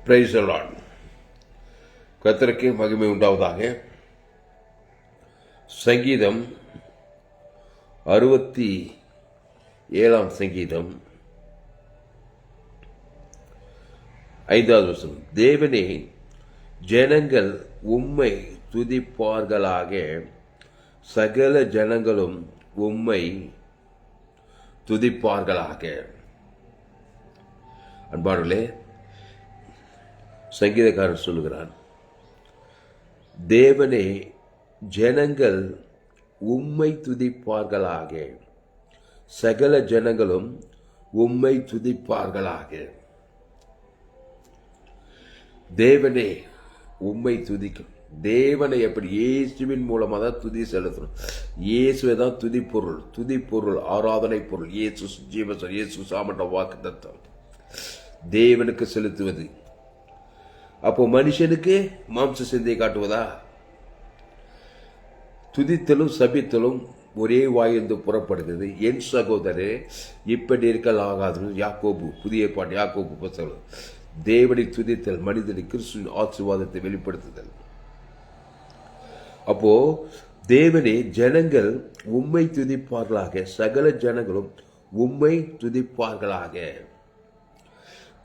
Praise the Lord. கர்த்தருக்கு மகிமை உண்டாவதாக. சங்கீதம் 67 சங்கீதம் 5வது வசனம். தேவனே, ஜனங்கள் உம்மை துதிப்பார்களாக, சகல ஜனங்களும் உம்மை துதிப்பார்களாக. அன்பானவர்களே, சங்கீதக்காரன் சொல்லுகிறான், தேவனே, ஜனங்கள் உம்மை துதிப்பார்களாக, சகல ஜனங்களும் உம்மை துதிப்பார்களாக. தேவனே உம்மை துதிக்கும். தேவனை எப்படி? இயேசுவின் மூலமாக தான் துதி செலுத்தணும். இயேசுவை தான் துதிப்பொருள், துதிப்பொருள், ஆராதனை பொருள். இயேசு ஜீவசர், இயேசு சாமண்ட வாக்கு தத்தம் தேவனுக்கு செலுத்துவது. அப்போ மனுஷனுக்கு மாம்ச சிந்தை காட்டுவதா? துதித்தலும் சபித்தலும் ஒரே வாயிலிருந்து புறப்படுகிறது. என் சகோதரே, இப்படி இருக்கலாகாது. யாக்கோபு, புதிய பாட்டு, யாக்கோபு புத்தகம். தேவனை துதித்தல் மனிதனை கிறிஸ்துவின் ஆசீர்வாதத்தை வெளிப்படுத்துதல். அப்போ தேவனே, ஜனங்கள் உம்மை துதிப்பார்களாக, சகல ஜனங்களும் உம்மை துதிப்பார்களாக.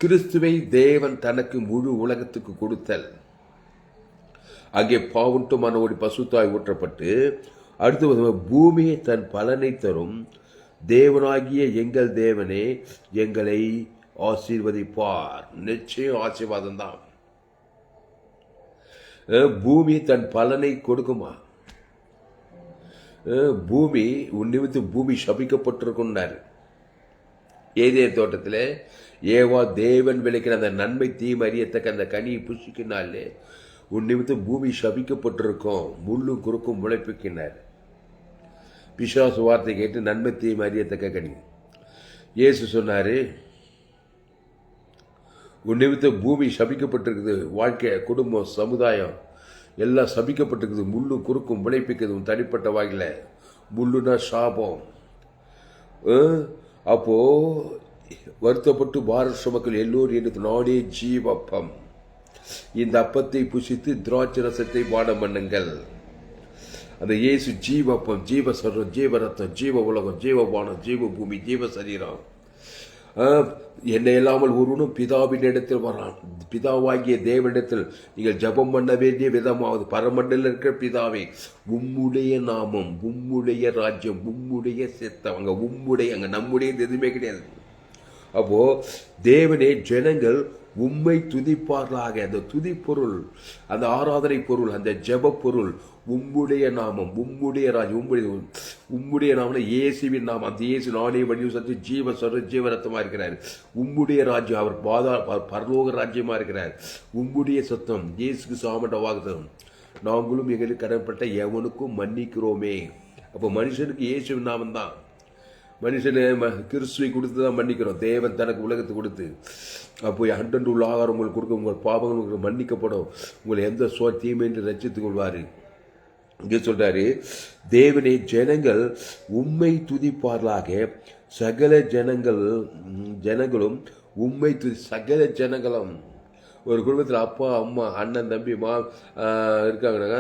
கிறிஸ்துவை தேவன் தனக்கு முழு உலகத்துக்கு கொடுத்தல். அங்கே பாவுண்டு மனோடி பசுத்தாய் ஊற்றப்பட்டு, அடுத்து பூமியை தன் பலனை தரும். தேவனாகிய எங்கள் தேவனே, எங்களை ஆசீர்வதிப்பார். நிச்சயம் ஆசீர்வாதம் தான். பூமி தன் பலனை கொடுக்குமா? பூமி உன் நிமித்தம் பூமி சபிக்கப்பட்டிருக்குன்னாரு. ஏதேன் தோட்டத்தில் ஏவா தேவன் விளைக்கிற அந்த நன்மை தீமை அறியத்தக்க அந்த கனியை புசிக்கினாலே உன் நிமித்தம் பூமி சபிக்கப்பட்டிருக்கும், முள்ளும் குறுக்கும் முளைப்பிக்கினார். பிசாசு வார்த்தை கேட்டு நன்மை தீமை அறியத்தக்க கனி. இயேசு சொன்னாரு, உன் நிமித்தம் பூமி சபிக்கப்பட்டிருக்குது. வாழ்க்கை, குடும்பம், சமுதாயம் எல்லாம் சபிக்கப்பட்டிருக்குது. முள்ளும் குறுக்கும் முளைப்பிக்குது. உன் தனிப்பட்ட வாயில முள்ளுனா சாபம். அப்போ வருத்தப்பட்டு பாரத மக்கள் எல்லோரும் எடுத்து, நாடே ஜீவப்பம், இந்த அப்பத்தை புசித்து திராட்சை ரசத்தை பானம் பண்ணுங்கள். அந்த இயேசு ஜீவப்பம், ஜீவ சர்வம், ஜீவ ரத்தம், ஜீவ உலகம், ஜீவபானம், ஜீவ பூமி, ஜீவ சரீரம். என்னை இல்லாமல் ஒருவனும் பிதாவின் இடத்தில் வரான். பிதாவாகிய தேவனிடத்தில் நீங்கள் ஜபம் பண்ண வேண்டிய விதமாவது, பரமண்டல இருக்கிற பிதாவே, உம்முடைய நாமம், உம்முடைய ராஜ்யம், உம்முடைய சித்தம். அங்க உம்முடைய, அங்க நம்முடைய எதுவுமே கிடையாது. அப்போ தேவனே, ஜனங்கள் உம்மை துதிப்பார்களாக. அந்த துதி பொருள், அந்த ஆராதனை பொருள், அந்த ஜப பொருள், உம்முடைய நாமம், உம்முடைய ராஜ்யம். உம்முடைய நாமம் இயேசுவின் நாமம். அந்த இயேசு நானே வடிவம் சத்து ஜீவ சொர ஜீவரத்தமா இருக்கிறார். உம்முடைய ராஜ்யம், அவர் பரலோக ராஜ்யமா இருக்கிறார். உம்முடைய சத்தம், இயேசுக்கு சாமண்ட வாக்குத்தம், நாங்களும் எங்களுக்கு கடன்பட்ட எவனுக்கும் மன்னிக்கிறோமே. அப்போ மனுஷனுக்கு இயேசுவின் நாமம் தான். மனுஷனை கிறிஸ்துவை கொடுத்து தான் மன்னிக்கிறோம். தேவன் தனக்கு உலகத்தை கொடுத்து, அப்போ அன்றன்று உள்ள ஆகாரம் உங்களுக்கு கொடுக்க, உங்கள் பாவங்கள் உங்களுக்கு மன்னிக்கப்படும், உங்களை எந்த தீமை என்று ரட்சித்துக் கொள்வாரு. இங்கே சொல்றாரு, தேவனே, ஜனங்கள் உம்மை துதிப்பார்களாக, சகல ஜனங்களும் உம்மை சகல ஜனங்களும். ஒரு குடும்பத்தில் அப்பா, அம்மா, அண்ணன், தம்பி, இருக்காங்க,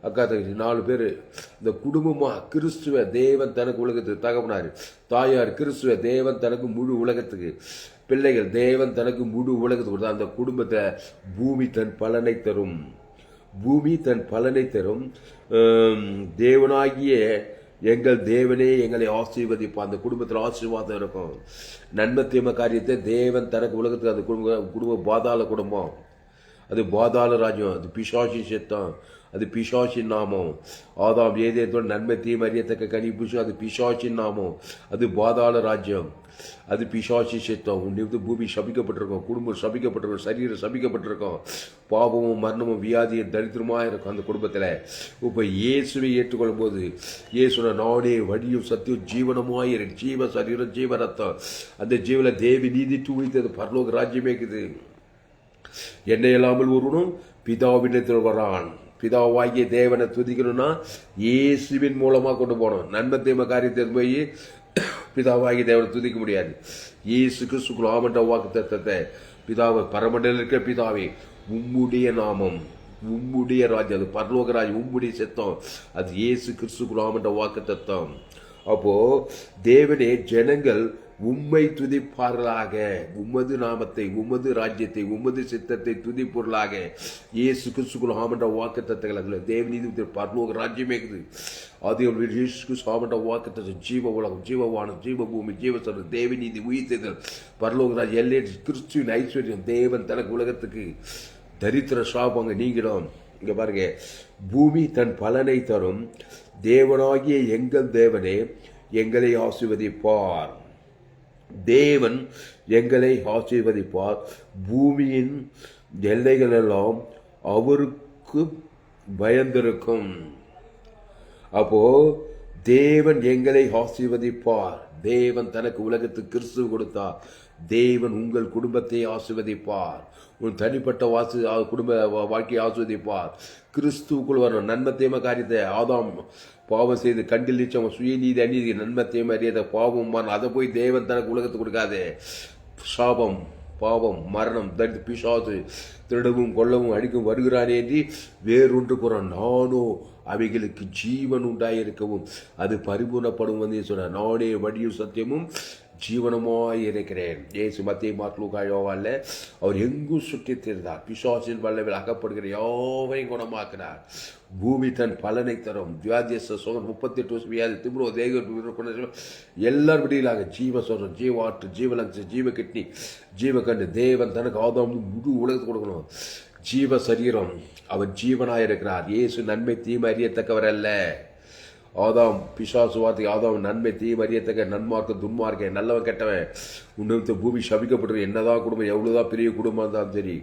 அக்கா, தங்கச்சி, 4 பேர். இந்த குடும்பமா கிறிஸ்துவ தேவன் தனக்கு உலகத்துக்கு தகப்பனாரு, தாயார் கிறிஸ்துவ தேவன் தனக்கு முழு உலகத்துக்கு, பிள்ளைகள் தேவன் தனக்கு முழு உலகத்துக்கு. அந்த குடும்பத்தை பூமி தன் பலனை தரும். பூமி தன் பலனை தரும். தேவனாகிய எங்கள் தேவனே, எங்களை ஆசீர்வதிப்பா. அந்த குடும்பத்தில் ஆசீர்வாதம் இருக்கும். நன்மை தீமை காரியத்தை தேவன் தனக்கு உலகத்துக்கு. அந்த குடும்பம் பாதாள குடும்பம், அது பாதாள ராஜ்யம், அது பிசாசி சித்தம், அது பிசாசின் நாமம். ஆதாம் ஏதேத்தோட நன்மை தீமை அறியத்தக்க கனி புசி, அது பிசாசின் நாமம், அது பாதாள ராஜ்யம், அது பிசாசி சித்தம். உன்னிருந்து பூமி சபிக்கப்பட்டிருக்கும், குடும்பம் சபிக்கப்பட்டிருக்கும், சரீரம் சபிக்கப்பட்டிருக்கும், பாவமும் மரணமும் வியாதியும் தரித்திரமாக இருக்கும் அந்த குடும்பத்தில். இப்போ இயேசுவை ஏற்றுக்கொள்ளும் போது, இயேசுன நாடே வழியும் சத்தியம் ஜீவனமாயிரு, ஜீவ சரீரம், ஜீவ ரத்தம். அந்த ஜீவன தேவி நீதி தூய்த்தது பரலோக ராஜ்யமே இருக்குது. என்னை இல்லாமல் ஒருவனும் பிதாவிடத்தில் வரான். பிதாவாகிய தேவனை துதிக்கணும்னா இயேசுவின் மூலமா கொண்டு போகணும். நன்மை தீமை காரியத்தை போய் பிதாவாகி தேவனை துதிக்க முடியாது. இயேசு கிறிஸ்துக்குள் ஆமண்ட வாக்கு தத்தத்தை பிதாவை பரமண்டல இருக்கிற பிதாவே, உம்முடைய நாமம், உம்முடைய ராஜ்யம், அது பரலோக ராஜ்யம், உம்முடைய சித்தம், அது இயேசு கிறிஸ்து என்ற வாக்குத்தத்தம். அப்போ தேவனே, ஜனங்கள் உம்மை துதிப்பார்களாக, உமது நாமத்தை, உமது ராஜ்யத்தை, உமது சித்தத்தை துதிப்பொருளாக. இயேசு கிறிஸ்து என்ற வாக்குத்தத்தங்கள் தேவநீதி பரலோக ராஜ்யமே இருக்குது. அது இயேசு கிறிஸ்து என்ற வாக்குத்தத்தம், ஜீவ உலகம், ஜீவவானம், ஜீவ பூமி, ஜீவசரம், தேவநீதி, உயிர்த்தெழுதல், பரலோக ராஜ்யம், எல்லை கிறிஸ்துவின் ஐஸ்வர்யம். தேவன் தனக்கு உலகத்துக்கு தரித்திர சாபங்க நீங்கிடும். இங்க பாருங்க, பூமி தன் பலனை தரும். தேவனாகிய எங்கள் தேவனே, எங்களை ஆசீர்வதிப்பார். தேவன் எங்களை ஆசீர்வதிப்பார். பூமியின் எல்லைகள் எல்லாம் அவருக்கு பயந்திருக்கும். அப்போ தேவன் எங்களை ஆசீர்வதிப்பார். தேவன் தனக்கு உலகத்துக்கு கிறிஸ்துவ கொடுத்தார். தேவன் உங்கள் குடும்பத்தை ஆசீர்வதிப்பார். உன் தனிப்பட்ட குடும்ப வாழ்க்கையை ஆசீர்வதிப்பார். கிறிஸ்துவுக்குள் வரும் நன்மத்தேம காரியத்தை ஆதாம் பாவம் செய்து கண்டில் நிச்சயம் சுயநீதி அநீதி நன்மத்தேம அறியாத பாவம் அதை போய் தேவன் தனக்கு உலகத்துக்கு கொடுக்காது. சாபம், பாவம், மரணம், தரித்து பிசாசு திருடவும் கொல்லவும் அடிக்கும் வருகிறானே என்று வேறொன்று கூறான். நானோ அவைகளுக்கு ஜீவன் உண்டாயிருக்கவும் அது பரிபூர்ணப்படும் வந்து சொன்னார். நானே வழியும் சத்தியமும் ஜீவனமாய் இருக்கிறேன். இயேசு மத்திய மார்க் லூக்கா யோவான்ல அவர் எங்கும் சுற்றி திரிந்தார். பிசாசின் வல்லவில் அகப்படுகிற யாவையும் குணமாக்கினார். பூமி தன் பலனை தரும். வியாதியஸ்த சுகம் 38 வருஷம் வியாதி, திமிரோ, தேக எல்லாரும் விடியலாக ஜீவ சொல்றோம், ஜீவாற்று, ஜீவலங்ஸ், ஜீவ கிட்னி, ஜீவ கண்டு. தேவன் தனக்கு ஆதாம் முழு உலகத்துக்கு கொடுக்கணும். ஜீவ சரீரம், அவர் ஜீவனாயிருக்கிறார். இயேசு நன்மை தீமை அறியத்தக்கவர் அல்ல. ஆதாம் பிசாசு வார்த்தை, ஆதாம் நன்மை தீமை அறியத்தக்க, நன்மார்க்க துன்மார்க்க, நல்லவன் கெட்டவன், உன்னத பூமி சபிக்கப்பட்டு என்னதான் குடும்பம், எவ்வளவுதான் பெரிய குடும்பம் இருந்தாலும் சரி.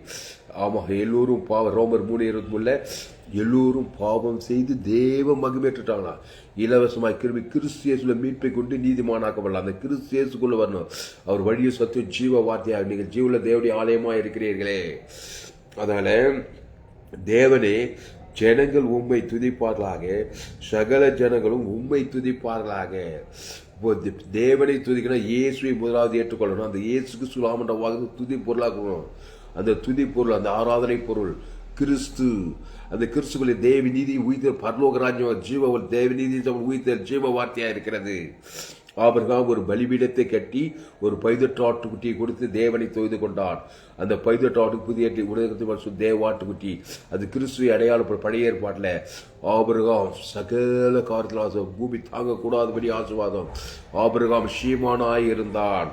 ஆமா, எல்லோரும் பாவம். ரோமர் 3:23 எல்லோரும் பாவம் செய்து தேவ மகிமேற்றுட்டாங்களாம். இலவசமாய் கிருபை கிறிஸ்து இயேசுல மீட்பை கொண்டு நீதிமானாக்கப்படலாம். அந்த கிறிஸ்து இயேசுக்குள்ள வரணும். அவர் வழியை சத்தியம் ஜீவ வார்த்தையாக நீங்கள் ஜீவுல தேவடைய ஆலயமா இருக்கிறீர்களே. அதனால தேவனே, ஜனங்கள் உம்மை துதிப்பார்களாக, சகல ஜனங்களும் உம்மை துதிப்பார்களாக. தேவனை துதிக்கணும், இயேசுவை முதலாவது ஏற்றுக்கொள்ளணும். அந்த இயேசுக்கு சுலாமன்ற வாக்கு துதி பொருளாக்கணும். அந்த துதி பொருள், அந்த ஆராதனை பொருள் கிறிஸ்து. அந்த கிறிஸ்துவின் தேவ நீதி உயிர்த்தல், பரலோக ராஜ்யம், ஜீவ தேவ நீதி உயிர்த்தல் ஜீவ வார்த்தையா இருக்கிறது. ஆபிரகாம் ஒரு பலிபீடத்தை கட்டி ஒரு பைதற்ற ஆட்டுக்குட்டியை கொடுத்து தேவனை தொய்து கொண்டான். அந்த பைதற்ற ஆட்டுக்குட்டி உலகத்து தேவ ஆட்டுக்குட்டி, அது கிறிஸ்துவை அடையாளப்படும். பழைய ஏற்பாட்டில் ஆபிரகாம் சகல காரியத்தில் பூமி தாங்கக்கூடாதபடி ஆசீர்வாதம். ஆபிரகாம் சீமானாய் இருந்தான்.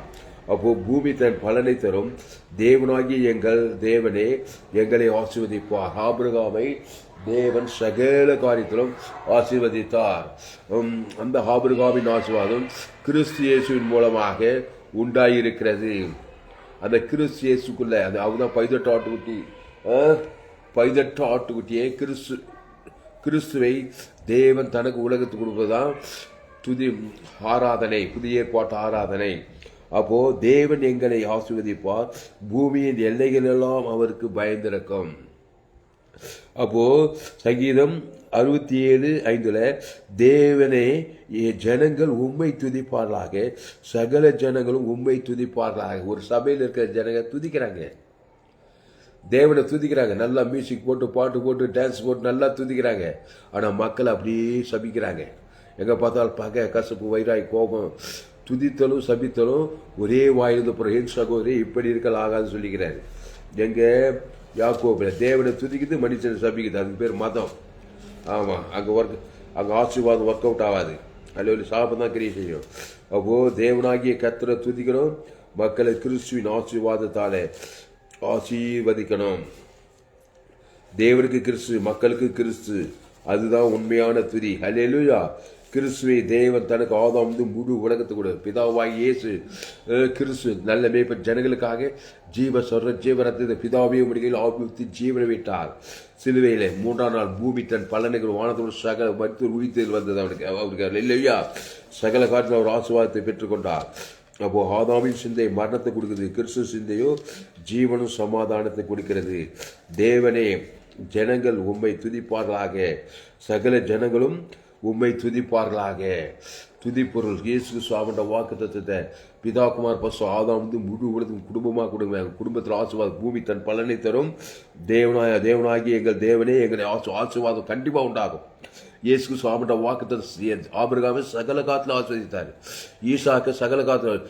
அப்போ பூமி தன் பலனை தரும். தேவனாகிய எங்கள் தேவனே, எங்களை ஆசீர்வதிப்பார். ஆபிரகாமை தேவன் சகல காரியத்திலும் ஆசீர்வதித்தார். அந்த ஆபிரகாமின் ஆசீர்வாதம் கிறிஸ்து இயேசுவின் மூலமாக உண்டாயிருக்கிறது. அந்த கிறிஸ்து இயேசுக்குள்ள அது அவர்தான் பைதற்ற ஆட்டுக்குட்டி. பைதற்ற ஆட்டுக்குட்டியே கிறிஸ்துவை தேவன் தனக்கு உலகத்துக்கு கொடுப்பதுதான் துதி ஆராதனை, புதிய ஏற்பாட்டு ஆராதனை. அப்போ தேவன் எங்களை ஆசீர்வதிப்பார். பூமியின் எல்லைகள் எல்லாம் அவருக்கு பயந்திருக்கும். அப்போ சங்கீதம் 67:5 தேவனே, ஜனங்கள் உம்மை துதிப்பார்களாக, சகல ஜனங்களும் உம்மை துதிப்பார்களாக. ஒரு சபையில் இருக்கிற ஜனங்க துதிக்கிறாங்க, தேவனை துதிக்கிறாங்க. நல்லா மியூசிக் போட்டு, பாட்டு போட்டு, டான்ஸ் போட்டு நல்லா துதிக்கிறாங்க. ஆனா மக்கள் அப்படியே சபிக்கிறாங்க. எங்க பார்த்தாலும் பகை, கசப்பு, வைராய், கோபம், துதித்தலும் சபித்தலும் ஒரே வாயிலிருந்து போற. என் சகோதரி இப்படி இருக்கல் ஆகாதுன்னு சொல்லிக்கிறாரு. எங்க யாக்கோபுல தேவனை துதிக்குது, மனுஷனை சபிக்குது. அதுக்கு பேர் மதம். ஆமா, அங்க ஆசீர்வாதம் ஒர்க் அவுட் ஆகாது. அல்ல சாபம் தான் கிரியை செய்யும். அப்போ தேவனாகிய கர்த்தரை துதிக்கணும். மக்களை கிறிஸ்துவின் ஆசீர்வாதத்தாலே ஆசீர்வதிக்கணும். தேவனுக்கு கிறிஸ்து, மக்களுக்கு கிறிஸ்து, அதுதான் உண்மையான துதி. அல்லேலூயா. கிறிஸ்துவை தேவன் தனக்கு ஆதாம் முழு உலகத்துக்கு கொடு. பிதாவாய் இயேசு கிறிஸ்து நல்ல மேய்ப்பன் ஜனங்களுக்காக ஜீவரத்தை பிதாவையும் முடிகையில் ஆபித்து ஜீவனை விட்டார். சிலுவையில 3ஆம் நாள் பூமி தன் பலனைகள் வானத்தோடு சகல மருத்துவ உயிர்த்தல் வந்தது அவருக்கு இல்லையா. சகல காலத்தில் அவர் ஆசீர்வாதத்தை பெற்றுக்கொண்டார். அப்போ ஆதாமின் சிந்தை மரணத்தை கொடுக்குது, கிறிஸ்து சிந்தையோ ஜீவனும் சமாதானத்தை கொடுக்கிறது. தேவனே, ஜனங்கள் உம்மை துதிப்பார்களாக, சகல ஜனங்களும் உம்மை துதிப்பார்களாக. துதிப்பொருள் இயேசு சுவாமின்ற வாக்கு தத்துவத்தை பிதா குமார் பசு ஆதாம் முழு உலகத்துக்கும் குடும்பமாக கொடுங்க. குடும்பத்தில் ஆசீர்வாதம், பூமி தன் பலனை தரும். தேவனாகி எங்கள் தேவனே எங்களை ஆசீர்வாதம் கண்டிப்பாக உண்டாகும். இயேசு சுவாமின்ற வாக்கு ஆபிரகாமை சகல காலத்தில் ஆஸ்வதித்தார். ஈசாக்கு சகல காலத்தில்,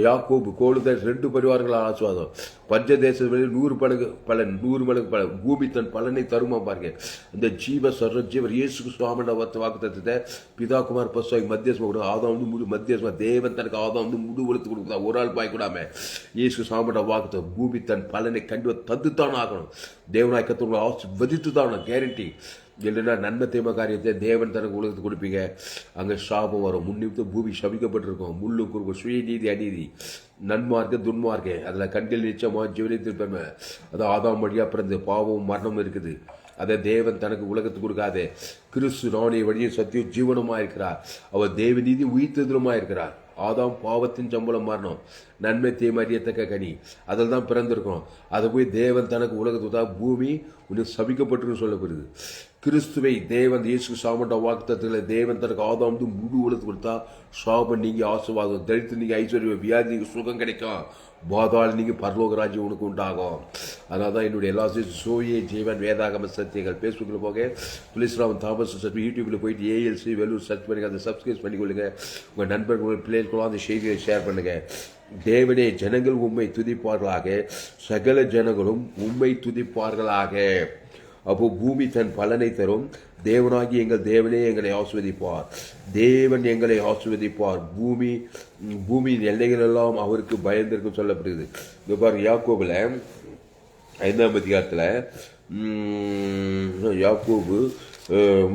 யாக்கோபு கோளுதல் 2 பரிவாரங்கள் ஆசீர்வாதம். பஞ்சதேசங்களில் 100 மடங்கு பலன், 100 மடங்கு பலன், பூமி தன் பலனை தருமா பாருங்க. இந்த ஜீவர் இயேசு சுவாமின்ற வாக்கு தத்துவத்தை பிதா குமார் பசுவாய் மத்தியஸ்மா கொடுக்கும். ஆதாம் முழு மத்தியஸ்மா தேவன் தனக்கு ஆதாம் முழு ஒழுத்து கொடுக்குதா, ஒரு ஆள் பாய் கூடாம இயேசு சுவாமின்ற வாக்கு பூமி தன் பலனை கண்டிப்பாக தந்துத்தான் ஆகணும். தேவனாய் கத்தவங்களை ஆசீர்வதித்து தான் கேரண்டி. இல்லைன்னா நன்மை தீமை காரியத்தை தேவன் தனக்கு உலகத்துக்கு கொடுப்பீங்க, அங்கே சாபம் வரும். முன்னிமித்து பூமி சபிக்கப்பட்டிருக்கும். முள்ளு குறுக்கும், சுயநீதி அநீதி, நன்மார்க்க துன்மார்க்க, அதில் கண்கள் நிச்சயமா ஜீவனித்திருப்பேன். அது ஆதாம் வழியாக பிறந்து பாவம் மரணம் இருக்குது. அதை தேவன் தனக்கு உலகத்துக்கு கொடுக்காதே. கிறிஸ்து நானே வழியும் சத்தியம் ஜீவனமாக இருக்கிறார். அவர் தேவநீதி உயிர்த்ததுலமாக இருக்கிறார். ஆதாம் பாவத்தின் சம்பளம் மரணம், நன்மை தீமை அறியத்தக்க கனி, அதில் தான் பிறந்திருக்கணும். அதை போய் தேவன் தனக்கு உலகத்துக்கு பூமி உனக்கு சபிக்கப்பட்டுன்னு சொல்லப்படுது. கிறிஸ்துவை தேவன் இயேசு சாமண்ட வாக்குத்தத்தில் தேவன் தனக்கு ஆதாம் முழு உலகத்து கொடுத்தா சாபம் நீங்க ஆசீர்வாதம், தரித்து நீங்க ஐஸ்வர்யம், வியாதி நீங்க சுகம் கிடைக்கும், பாதாள நீங்க பரலோக ராஜ்யம் உனக்கு உண்டாகும். அதனால தான் என்னுடைய எல்லா சோயே ஜீவன் வேதாகம சத்தியங்கள் ஃபேஸ்புக்கில் போக துளசிராமன் தாமஸ் யூடியூப்பில் போயிட்டு ஏஎல்சி வெல்லூர் சர்ச் பண்ணி அதை சப்ஸ்கிரைப் பண்ணிக்கொள்ளுங்க. உங்கள் நண்பர்கள் பிள்ளைகளும் அந்த செய்தியை ஷேர் பண்ணுங்க. தேவனே ஜனங்கள் உம்மை துதிப்பார்களாக, சகல ஜனங்களும் உம்மை துதிப்பார்களாக. அப்போ பூமி தன் பலனை தரும். தேவனாகி எங்கள் தேவனே எங்களை ஆசீர்வதிப்பார். தேவன் எங்களை ஆசீர்வதிப்பார். பூமியின் எல்லைகள் எல்லாம் அவருக்கு பயந்திருக்கும் சொல்லப்படுகிறது. இந்த பாருங்க, யாக்கோபுல 5ஆம் அதிகாரத்தில், யாக்கோபு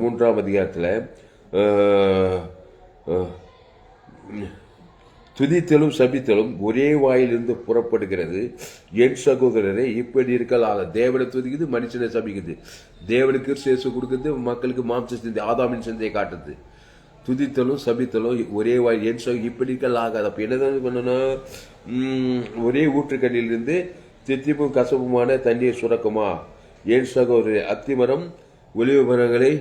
3ஆம் அதிகாரத்தில் துதித்தலும் சபித்தலும் ஒரே வாயிலிருந்து புறப்படுகிறது. என் சகோதரரை இப்படி இருக்கலாம். தேவனை துதிக்குது, மனுஷனை சபிக்குது. தேவனுக்கு சேசு கொடுக்குது, மக்களுக்கு மாம்ச சிந்தை, ஆதாமின் சிந்தையை காட்டுது. துதித்தலும் சபித்தலும் ஒரே வாயில், என் இப்படி இருக்கலாம். அப்போ என்னதான் பண்ணணும்? ஒரே ஊற்றுக்கண்ணிலிருந்து தித்திப்பும் கசப்புமான தண்ணீர் சுரக்குமா? என் சகோதரரை அத்திமரம் ஒலிவு மரங்களை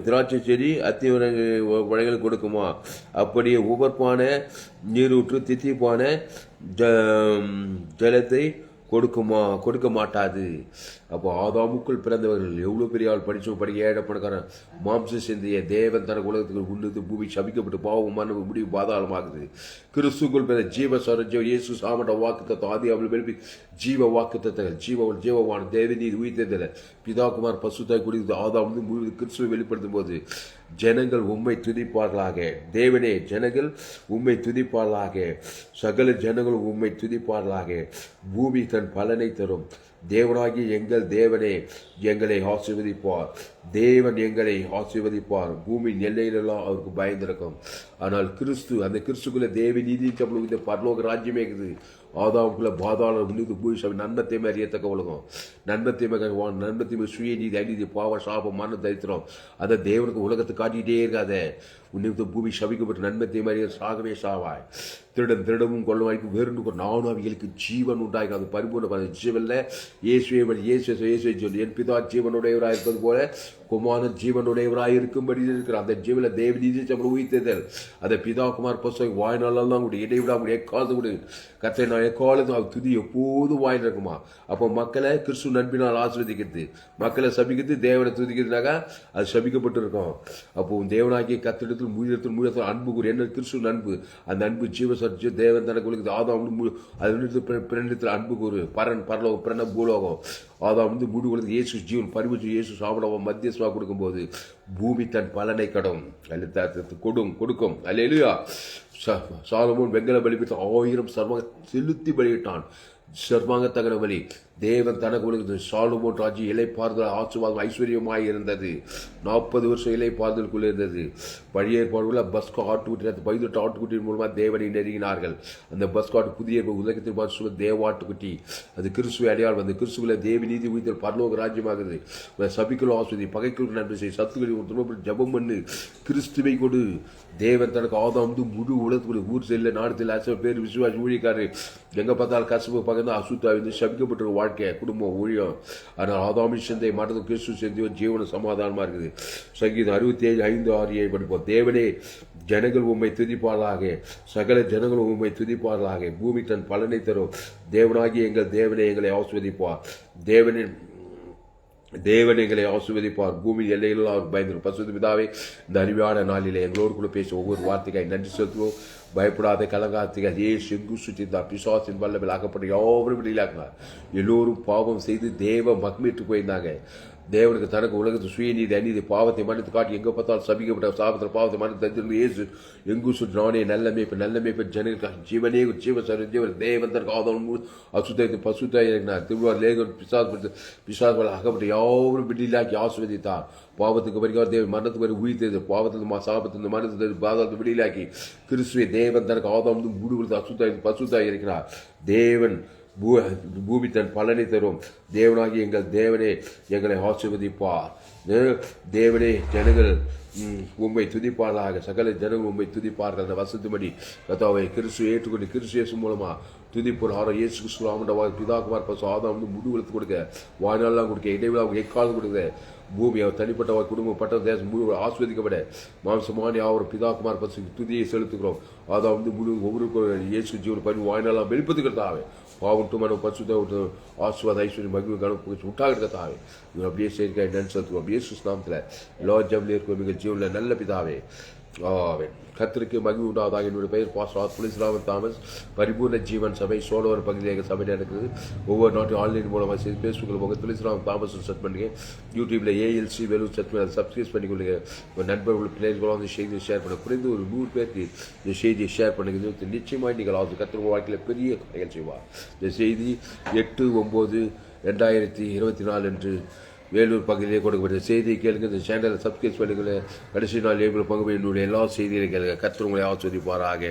திராட்சை செடி அத்திமரங்களை கொடுக்குமா? அப்படியே உபர்ப்பான நீரூற்று தித்திப்பான ஜலத்தை கொடுக்க மாட்டாது. அப்போ ஆதாமுக்குள் பிறந்தவர்கள் எவ்வளோ பெரிய ஆள், படிக்க ஏழப்பணக்காரன், மாம்ச சிந்தைய தேவன் தனக்கு உலகத்துக்கு உண்டு பூமி சபிக்கப்பட்டு பாவம் மன முடிவு பாதாளமாகுது. கிறிஸ்துக்குள் பிறந்த ஜீவ சரஜம் இயேசு சாமண்ட வாக்குத்தத்தை ஆதி அவள் எழுப்பி ஜீவ வாக்குத்தத்தை ஜீவவான் தேவநீதி உயிர்த்ததில்லை. பிதாகுமார் பசுத்தாய் குடித்து ஆதாம் முழு கிறிஸ்துவை வெளிப்படுத்தும் போது ஜனங்கள் உம்மை துதிப்பார்களாக. தேவனே ஜனங்கள் உம்மை துதிப்பார்களாக, சகல ஜனங்களும் உம்மை துதிப்பார்களாக. பூமி தன் பலனை தரும். தேவனாகி எங்கள் தேவனே எங்களை ஆசீர்வதிப்பார். தேவன் எங்களை ஆசீர்வதிப்பார். பூமியின் எல்லையிலெல்லாம் அவருக்கு பயந்திருக்கும். ஆனால் அந்த கிறிஸ்துக்குள்ள தேவ நீதி இந்த பரலோக ராஜ்யமே இருக்குது. ஆதாமுக்குள்ள பாதாளம் நன்மை தீமை அறியத்தக்க உலகம், நன்மை தீமை சுய நீதி அநீதி பாவ சாபம் மரண தரித்திரம், அதை தேவனுக்கு உலகத்தை காட்டிகிட்டே இருக்காத. உன்னை பூமி சபிக்கப்பட்டு நன்மை தீமை அறிய சாகவே சாவாய். திருடமும் கொள்ளும் வேறு நானும் அவைகளுக்கு ஜீவன் உண்டாக அது பரிபூர்ண ஜீவன்ல இயேசுவை சொல்லி என் பிதா ஜீவனுடையவராக இருப்பது போல குமாரன் ஜீவனுடையவராக இருக்கும்படி இருக்கிறார். அந்த ஜீவன தேவ நீதி உயிர்த்ததல் அதை பிதா குமார் பசு வாய்நாளெல்லாம் தான் கூட இடைவிடாம எக்காலத்து கூட கத்தை நான் எக்காலத்தும் அவர் துதி எப்போதும் வாயில் இருக்குமா. அப்போ மக்களை கிறிஸ்து நண்பினால் ஆசீர்வதிக்கிறது, மக்களை சபிக்கிறது, தேவனை துதிக்கிறதுனாக்கா அது சபிக்கப்பட்டு இருக்கும். அப்போ தேவனாகிய கத்திடத்தில் முயற்சி அன்பு கூறு என்ன கிறிஸ்து அன்பு, அந்த அன்பு ஜீவ சர்ஜு தேவன் தனக்கு உலகத்து ஆதாம் அது அன்பு கூறு பரலோகம் பிரண பூலோகம். ஆதாம் முழு உலகத்து இயேசு ஜீவன் பரிபூர்ண இயேசு சாப்பிடவும் மத்தியஸ்வா கொடுக்கும்போது பூமி தன் பலனை கொடுக்கும். அல்லேலூயா. சாலமோன் வெங்கல பலிபித்த 1000 சர்வாங்க செலுத்தி பலியிட்டான். சர்வாங்க தகன பலி தேவன் தனக்கு உலகத்து சாலமோன் ராஜ்யம் இலைப்பாறுதல் ஆசீர்வாதம் ஐஸ்வர்யமாய் இருந்தது. 40 வருஷம் இலைப்பாறுதலுக்குள்ள இருந்தது. பழைய ஏற்பாடுள்ள பஸ்கோ ஆட்டுக்குட்டி 18 ஆட்டுக்குட்டியின் மூலமாக தேவனை நெருங்கினார்கள். அந்த பஸ்காட்டு புதிய உலகத்தில் தேவாட்டுக்குட்டி அது கிறிஸ்துவை அடையாளம். அந்த கிறிஸ்துவில தேவி நீதி உயிர்த்தல் பரலோக ராஜ்யமாகுது. சபிக்கலும் ஆஸ்வதி பகைக்குள் நன்றி செய் சத்துக்களை ஜபம் பண்ணு கிறிஸ்துவை கொடு. தேவன் தனக்கு ஆதாம் முழு உலகத்துக்குள்ள ஊர் செல்ல நாடு செல்ல பேர் விசுவாசி ஊழியக்காரர் எங்க பார்த்தாலும் கசப்பு பகந்து அசுத்தா சபிக்கப்பட்டு வாழ்க்கை, குடும்பம், ஊழியம். ஆனால் ஆதாமின் சிந்தை மறந்து கிறிஸ்து சிந்தையோ ஜீவன சமாதானமா இருக்குது. சங்கீதம் 67:5-6 படிப்போம். தேவனே, ஜனங்கள் உம்மை துதிப்பார்களாக, சகல ஜனங்கள் உம்மை துதிப்பார்களாக. பூமி தன் பலனை தரும். தேவனாகி எங்கள் தேவனே எங்களை ஆசீர்வதிப்பார். தேவன் எங்களை ஆசீர்வதிப்பார். பூமி எல்லைகளில் அவர் பயந்து. பசுத்த பிதாவே, இந்த அறிவான நாளிலே எங்களோடு கூட பேச ஒவ்வொரு வார்த்தைக்காய் நன்றி செலுத்துவோம். பயப்படாத, கலங்காத்திக அதே செங்கு சுற்றிந்தார். பிசாசின் வல்லமையில் ஆக்கப்பட்ட யாவரும் வெளியிலாக்கினார். எல்லோரும் பாவம் செய்து தேவ மகிமையிட்டு போயிருந்தாங்க. தேவனுக்கு தனக்கு உலகத்து சுயநீதி, அநீதி, பாவத்தை மன்னித்து காட்டி எங்க பார்த்தாலும் சபிக்கப்பட்ட சாபத்தில் பாவத்தை மன்னித்து தந்திருந்து இயேசு எங்கு சுற்றி நானே நல்ல மேய்ப்பு ஜனங்களுக்காக ஜீவனே ஜீவன் தேவன் தனக்கு ஆதம் அசுத்தத்தை பசுத்தாய் இறங்கினார். திருவார் லேகன் பிசாசுகள் அகப்பட்ட யாவரும் விடிலாக்கி ஆஸ்வதித்தார். பாவத்துக்கு வரைக்கும் தேவன் மரணத்துக்கு வரை உயிர்த்தது. பாவத்திலிருந்து சாபத்திலிருந்து மரணத்தை பாதத்தை விடிலாக்கி கிறிஸ்துவை தேவன் தனக்கு ஆதம் மூடு கொடுத்து பசுத்தாய் இருக்கிறார். தேவன் பூமி தன் பலனை தரும். தேவனாகி எங்கள் தேவனே எங்களை ஆசீர்வதிப்பார். தேவனே, ஜனங்கள் உம்மை துதிப்பார்களாக, சகல ஜனங்கள் உம்மை துதிப்பார்கள். அந்த வசதிபடி கர்த்தாவை கிறிஸ்து ஏற்றுக்கொண்டு கிறிஸ்து இயேசு மூலமா துதிப்போர் ஆரோ இயேசு கிறிஸ்து ஆமண்டவா பிதாகுமார் பசு ஆதாம் முடிவெடுத்து கொடுக்க, வாய்நாளெல்லாம் கொடுக்க, இடைவிழா எக்காலம் கொடுக்க, பூமி அவர் தனிப்பட்ட குடும்பம் பட்ட தேசம் முழு ஆஸ்வதிக்கப்பட மாம்சமான அவர் பிதாகுமார் பசு துதியை செலுத்துகிறோம். அதான் முழு ஒவ்வொரு இயேசு ஜீவன் பண்ணி வாய்நாளாம் வெளிப்படுத்துகிறதாவே பாவட்டும் மனம் பசுத்த ஆசுவாத ஐஸ்வர்யம் மகிழ்வு கணக்கு உண்டாகிறதாவே இவர் அப்படியே சேர்க்க நன்றி செலுத்துவோம். அப்படியே சுஸ்நாமத்தில் எல்லா ஜம்ல இருக்கும் மிக ஜீவனில் நல்ல பிதாவே. கர்த்தருக்கு மகிழ்வு உண்டாவதாக. என்னுடைய பெயர் பாஸ்டர் துளசிராமன் தாமஸ். பரிபூர்ண ஜீவன் சபை சோழவர் பகுதியில் எங்கள் சபை நடக்குது. ஒவ்வொரு நாட்டும் ஆன்லைன் மூலமாக செய்து பேஸ்புக்கில் போக துளசிராமன் தாமஸ் செட் பண்ணுங்க. யூடியூப்ல ALC வேலூர் செட் பண்ணி சப்ஸ்கிரைப் பண்ணிக்கொள்ளுங்க. உங்கள் நண்பர்கள் பிள்ளைகளும் அந்த செய்தியை ஷேர் பண்ண குறைந்து ஒரு 100 பேருக்கு இந்த செய்தியை ஷேர் பண்ணுங்க. நிச்சயமாக நீங்கள் ஆகுது கர்த்தர் வாழ்க்கையில் பெரிய காரியங்கள் செய்வார். இந்த செய்தி 8/9/2024 அன்று வேலூர் பகுதியிலே கொடுக்கப்பட்ட செய்தியை கேளுங்க. இந்த சேனலை சப்ஸ்கிரைப் பண்ணுங்கள். கடைசி நாள் ஏப்ரல் பங்கு என்னுடைய எல்லா செய்திகளையும் கேளுங்க. கர்த்தர் உங்களை ஆசீர்வதிப்பாராக.